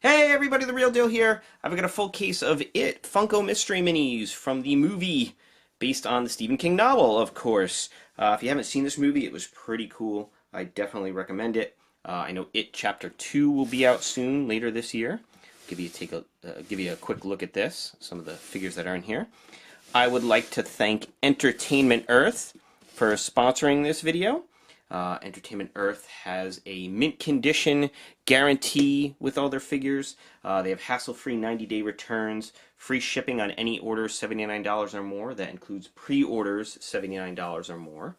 Hey everybody, The Real Deal here. I've got a full case of It Funko Mystery Minis from the movie, based on the Stephen King novel, of course. If you haven't seen this movie, it was pretty cool. I definitely recommend it. I know It Chapter 2 will be out soon, later this year. Give you a quick look at this, some of the figures that are in here. I would like to thank Entertainment Earth for sponsoring this video. Entertainment Earth has a mint condition guarantee with all their figures. They have hassle-free 90-day returns, free shipping on any orders $79 or more. That includes pre-orders $79 or more.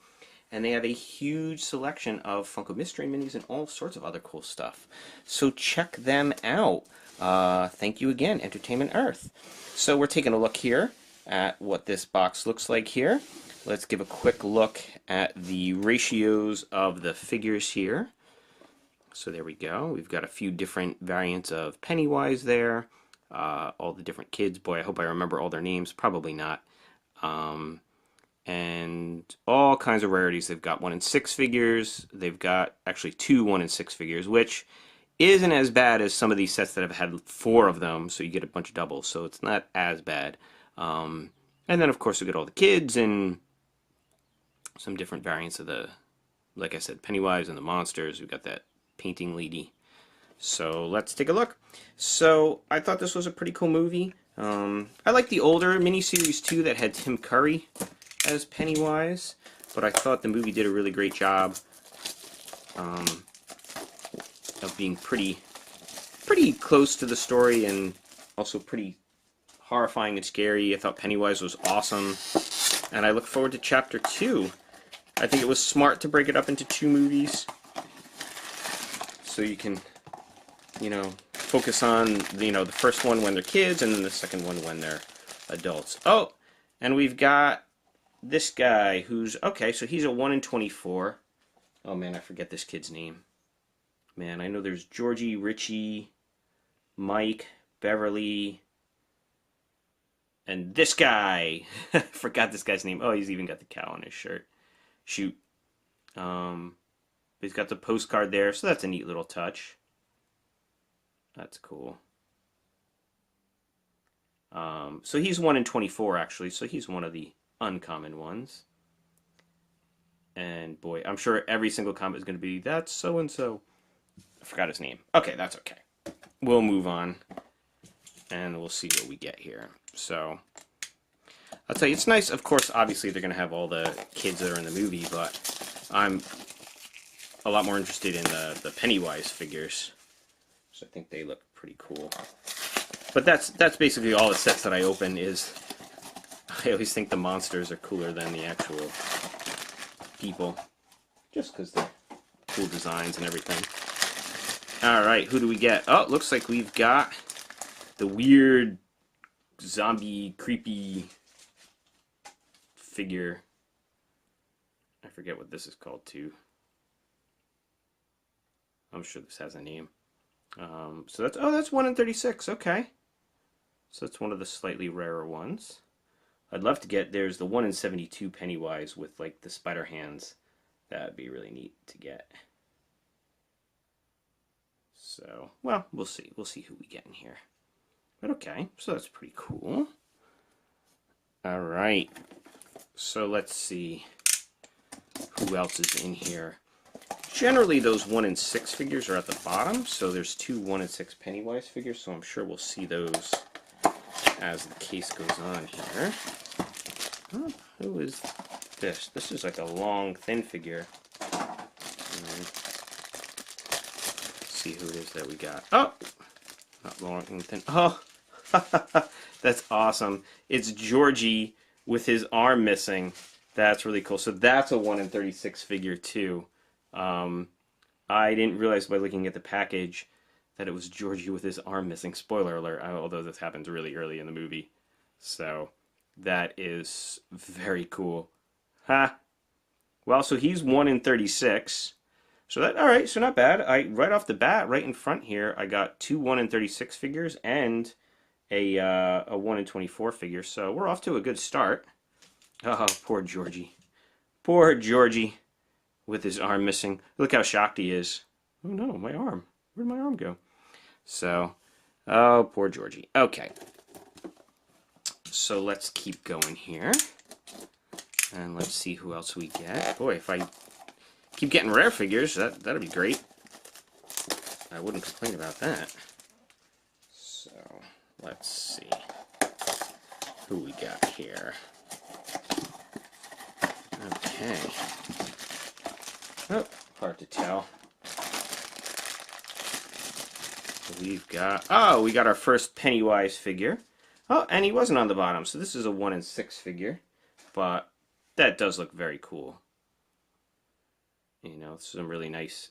And they have a huge selection of Funko Mystery Minis and all sorts of other cool stuff. So check them out. Thank you again, Entertainment Earth. So we're taking a look here at what this box looks like here. Let's give a quick look at the ratios of the figures here. So there we go. We've got a few different variants of Pennywise there. All the different kids. Boy, I hope I remember all their names. Probably not. And all kinds of rarities. They've got 1 in 6 figures. They've got actually 2 1 in 6 figures, which isn't as bad as some of these sets that have had 4 of them. So you get a bunch of doubles. So it's not as bad. And then, of course, we get all the kids and some different variants of the, like I said, Pennywise and the monsters. We've got that painting lady. So let's take a look. So I thought this was a pretty cool movie. I like the older miniseries too that had Tim Curry as Pennywise, but I thought the movie did a really great job of being pretty close to the story and also pretty horrifying and scary. I thought Pennywise was awesome, and I look forward to Chapter 2. I think it was smart to break it up into 2 movies, so you can, focus on, the first one when they're kids, and then the second one when they're adults. Oh, and we've got this guy who's, okay, so he's a 1 in 24. Oh man, I forget this kid's name. Man, I know there's Georgie, Richie, Mike, Beverly, and this guy. I forgot this guy's name. Oh, he's even got the cow on his shirt. Shoot. He's got the postcard there, so that's a neat little touch. That's cool. So he's 1 in 24, actually, so he's one of the uncommon ones. And boy, I'm sure every single comment is going to be, that's so-and-so. I forgot his name. Okay, that's okay. We'll move on, and we'll see what we get here. So I'll tell you, it's nice. Of course, obviously, they're going to have all the kids that are in the movie, but I'm a lot more interested in the Pennywise figures. So I think they look pretty cool. But that's basically all the sets that I open is, I always think the monsters are cooler than the actual people. Just because they're cool designs and everything. Alright, who do we get? Oh, it looks like we've got the weird zombie creepy figure. I forget what this is called too. I'm sure this has a name. So that's 1 in 36. Okay, so that's one of the slightly rarer ones. I'd love to get, there's the 1 in 72 Pennywise with like the spider hands. That'd be really neat to get. So, well, we'll see who we get in here. But okay, so that's pretty cool. Alright, so let's see who else is in here. Generally, those 1 in 6 figures are at the bottom, so there's 2 1 in 6 Pennywise figures, so I'm sure we'll see those as the case goes on here. Oh, who is this? This is like a long, thin figure. Let's see who it is that we got. Oh! Not long and thin. Oh! That's awesome. It's Georgie with his arm missing. That's really cool. So that's a 1 in 36 figure too. I didn't realize by looking at the package that it was Georgie with his arm missing. Spoiler alert, although this happens really early in the movie. So that is very cool. Ha! Well, so he's 1 in 36. So that, alright, so not bad. Right off the bat, right in front here, I got 2 1 in 36 figures and a 1 in 24 figure. So we're off to a good start. Oh, poor Georgie. Poor Georgie with his arm missing. Look how shocked he is. Oh no, my arm. Where'd my arm go? So, Oh, poor Georgie. Okay. So let's keep going here. And let's see who else we get. Boy, if I keep getting rare figures, that'd be great. I wouldn't complain about that. So, let's see who we got here. Okay. Oh, hard to tell. We've got, oh, we got our first Pennywise figure. Oh, and he wasn't on the bottom, so this is a 1 in 6 figure. But that does look very cool. You know, some really nice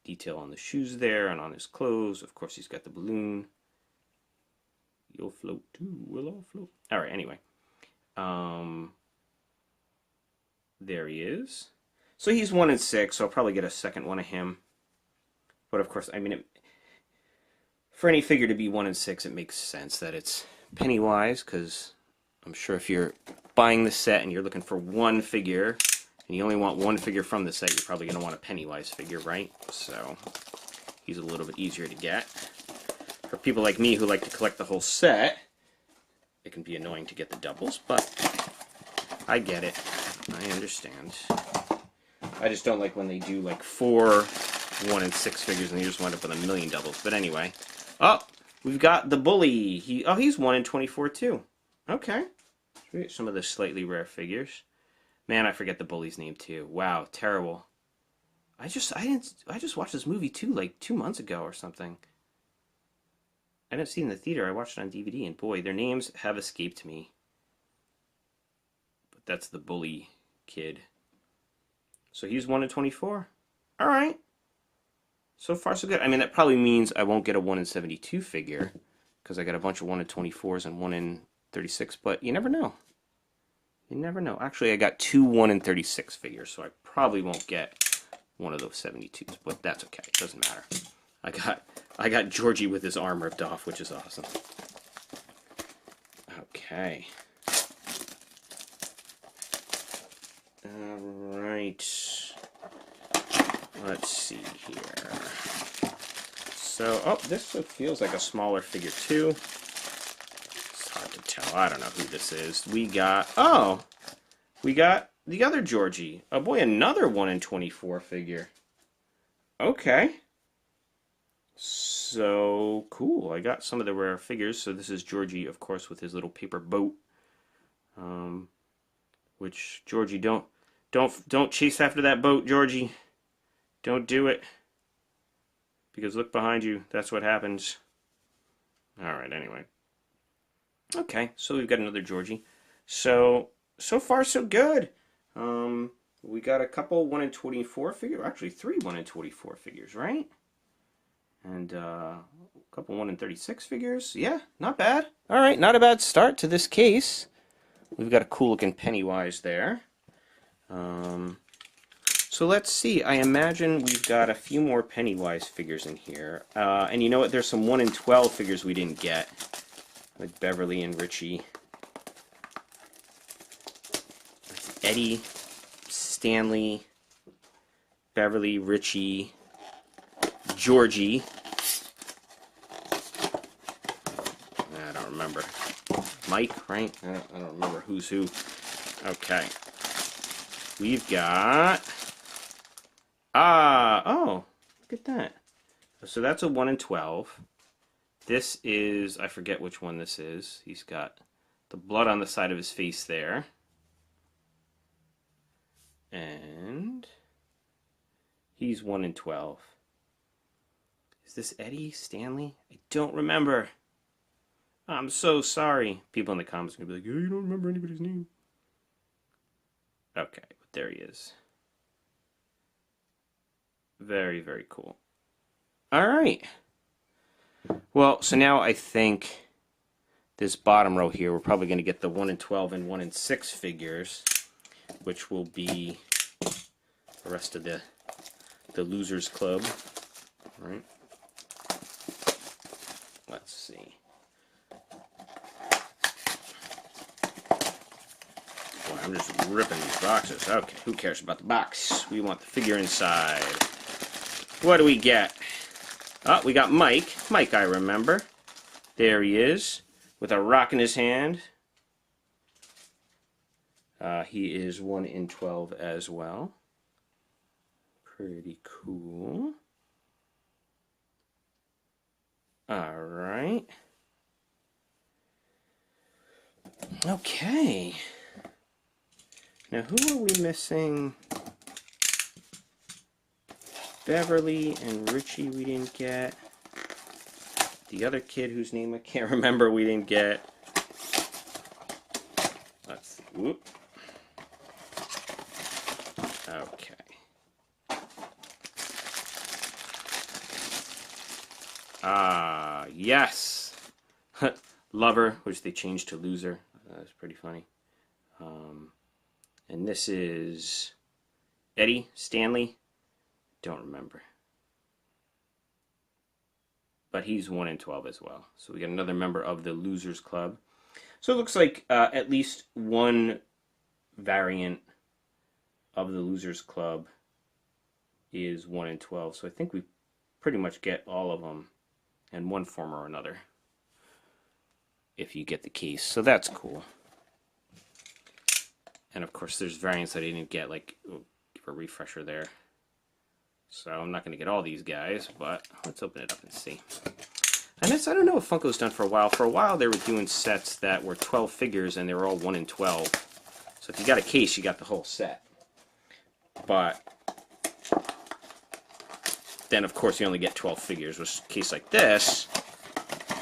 detail on the shoes there and on his clothes. Of course, he's got the balloon. You'll float too, we'll all float. Alright, anyway. There he is. So he's 1 in 6, so I'll probably get a second one of him. But of course, I mean, for any figure to be 1 in 6, it makes sense that it's Pennywise, because I'm sure if you're buying the set and you're looking for one figure, and you only want one figure from the set, you're probably going to want a Pennywise figure, right? So he's a little bit easier to get. For people like me who like to collect the whole set, it can be annoying to get the doubles, but I get it. I understand. I just don't like when they do like 4 1 in 6 figures and you just wind up with a million doubles. But anyway. Oh, we've got the Bully. He's 1 in 24 too. Okay. Some of the slightly rare figures. Man, I forget the Bully's name too. Wow, terrible. I just watched this movie too, like 2 months ago or something. I didn't see it in the theater. I watched it on DVD, and boy, their names have escaped me. But that's the Bully kid. So he's 1 in 24. All right. So far, so good. I mean, that probably means I won't get a 1 in 72 figure, because I got a bunch of 1 in 24s and 1 in 36, but you never know. You never know. Actually, I got 2 1 in 36 figures, so I probably won't get one of those 72s, but that's okay. It doesn't matter. I got Georgie with his arm ripped off, which is awesome. Okay. All right. Let's see here. So, oh, this feels like a smaller figure too. It's hard to tell. I don't know who this is. We got the other Georgie. Oh boy, another 1 in 24 figure. Okay. So cool. I got some of the rare figures. So this is Georgie, of course, with his little paper boat. Which Georgie, don't chase after that boat, Georgie. Don't do it. Because look behind you. That's what happens. Alright, anyway. Okay, so we've got another Georgie. So far so good. We got a couple 1 in 24 figures. Actually, 3 1 in 24 figures, right? And a couple 1 in 36 figures. Yeah, not bad. Alright, not a bad start to this case. We've got a cool looking Pennywise there. So let's see. I imagine we've got a few more Pennywise figures in here. And you know what? There's some 1 in 12 figures we didn't get. Like Beverly and Richie. Eddie, Stanley, Beverly, Richie, Georgie. I don't remember. Mike, right? I don't remember who's who. Okay. We've got... oh, look at that. So that's a 1 in 12. This is, I forget which one this is. He's got the blood on the side of his face there. And he's 1 in 12. Is this Eddie, Stanley? I don't remember. I'm so sorry. People in the comments are going to be like, oh, you don't remember anybody's name. Okay, but there he is. Very, very cool. All right. Well, so now I think this bottom row here, we're probably going to get the 1 in 12 and 1 in 6 figures, which will be the rest of the Losers Club. All right. Let's see. Boy, I'm just ripping these boxes. Okay, who cares about the box? We want the figure inside. What do we get? Oh, we got Mike. Mike, I remember. There he is, with a rock in his hand. He is 1 in 12 as well. Pretty cool. All right. Okay. Now, who are we missing? Beverly and Richie we didn't get. The other kid whose name I can't remember we didn't get. Let's, whoop. Okay. Ah, yes. Lover, which they changed to Loser. That's pretty funny. And this is Eddie, Stanley. Don't remember. But he's 1 in 12 as well. So we got another member of the Losers Club. So it looks like at least one variant of the Losers Club is 1 in 12. So I think we pretty much get all of them in one form or another, if you get the case. So that's cool. And of course there's variants that I didn't get, like, oh, give a refresher there. So I'm not going to get all these guys, but let's open it up and see. And I don't know what Funko's done for a while. For a while they were doing sets that were 12 figures and they were all 1 in 12. So if you got a case, you got the whole set. But then of course you only get 12 figures. With a case like this,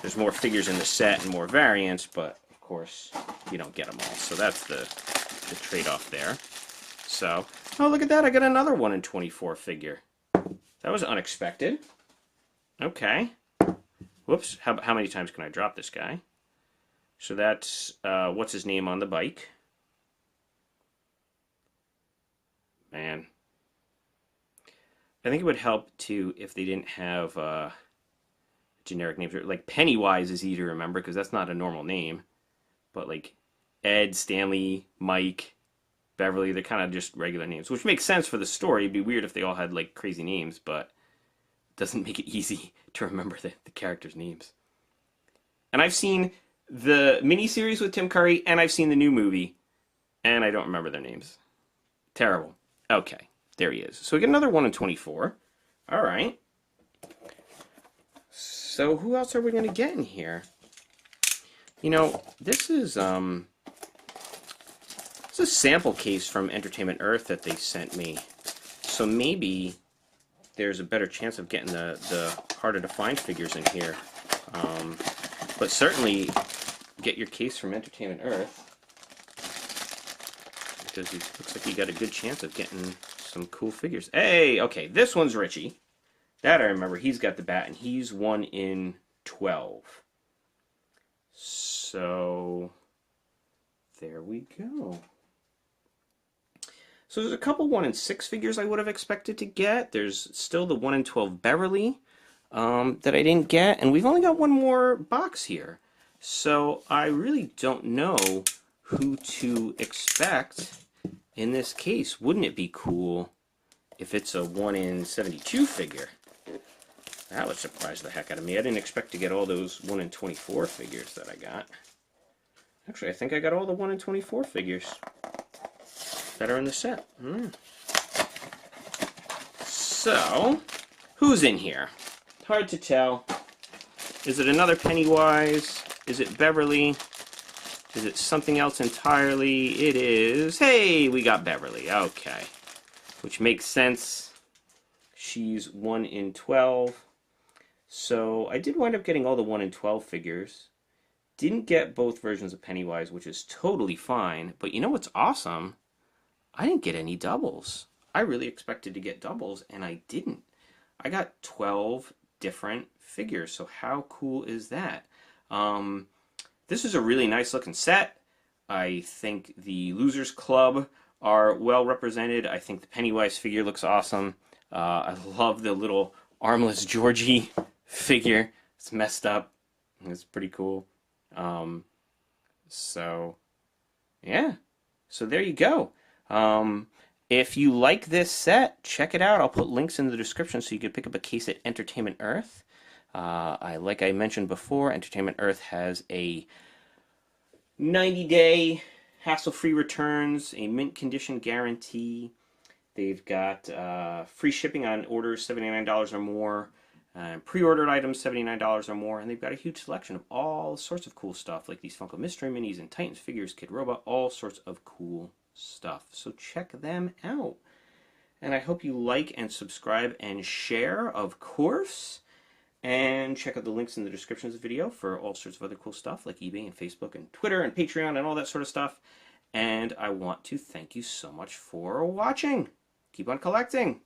there's more figures in the set and more variants, but of course you don't get them all. So that's the trade-off there. So, oh, look at that, I got another 1 in 24 figure. That was unexpected. Okay. Whoops, how many times can I drop this guy? So that's, what's his name on the bike? Man. I think it would help, too, if they didn't have generic names. Like, Pennywise is easy to remember, because that's not a normal name. But, like, Ed, Stanley, Mike, Beverly, they're kind of just regular names, which makes sense for the story. It'd be weird if they all had, like, crazy names, but it doesn't make it easy to remember the characters' names. And I've seen the miniseries with Tim Curry, and I've seen the new movie, and I don't remember their names. Terrible. Okay, there he is. So we get another 1 in 24. All right. So who else are we going to get in here? You know, this is a sample case from Entertainment Earth that they sent me. So maybe there's a better chance of getting the harder to find figures in here. But certainly get your case from Entertainment Earth, because it looks like you got a good chance of getting some cool figures. Hey, okay, this one's Richie. That I remember. He's got the bat, and he's 1 in 12. So there we go. So there's a couple 1 in 6 figures I would have expected to get. There's still the 1 in 12 Beverly that I didn't get, and we've only got one more box here. So I really don't know who to expect in this case. Wouldn't it be cool if it's a 1 in 72 figure? That would surprise the heck out of me. I didn't expect to get all those 1 in 24 figures that I got. Actually, I think I got all the 1 in 24 figures that are in the set. So, who's in here? Hard to tell. Is it another Pennywise? Is it Beverly? Is it something else entirely? It is. Hey, we got Beverly. Okay. Which makes sense. She's 1 in 12. So I did wind up getting all the 1 in 12 figures. Didn't get both versions of Pennywise, which is totally fine. But you know what's awesome? I didn't get any doubles. I really expected to get doubles, and I didn't. I got 12 different figures, so how cool is that? This is a really nice looking set. I think the Losers Club are well represented. I think the Pennywise figure looks awesome. I love the little armless Georgie figure. It's messed up. It's pretty cool. So, yeah. So there you go. If you like this set, check it out. I'll put links in the description so you can pick up a case at Entertainment Earth. Like I mentioned before, Entertainment Earth has a 90-day hassle-free returns, a mint condition guarantee. They've got free shipping on orders $79 or more, pre-ordered items $79 or more, and they've got a huge selection of all sorts of cool stuff, like these Funko Mystery Minis and Titans figures, Kid Robot, all sorts of cool stuff. So check them out. And I hope you like and subscribe and share, of course. And check out the links in the description of the video for all sorts of other cool stuff like eBay and Facebook and Twitter and Patreon and all that sort of stuff. And I want to thank you so much for watching. Keep on collecting.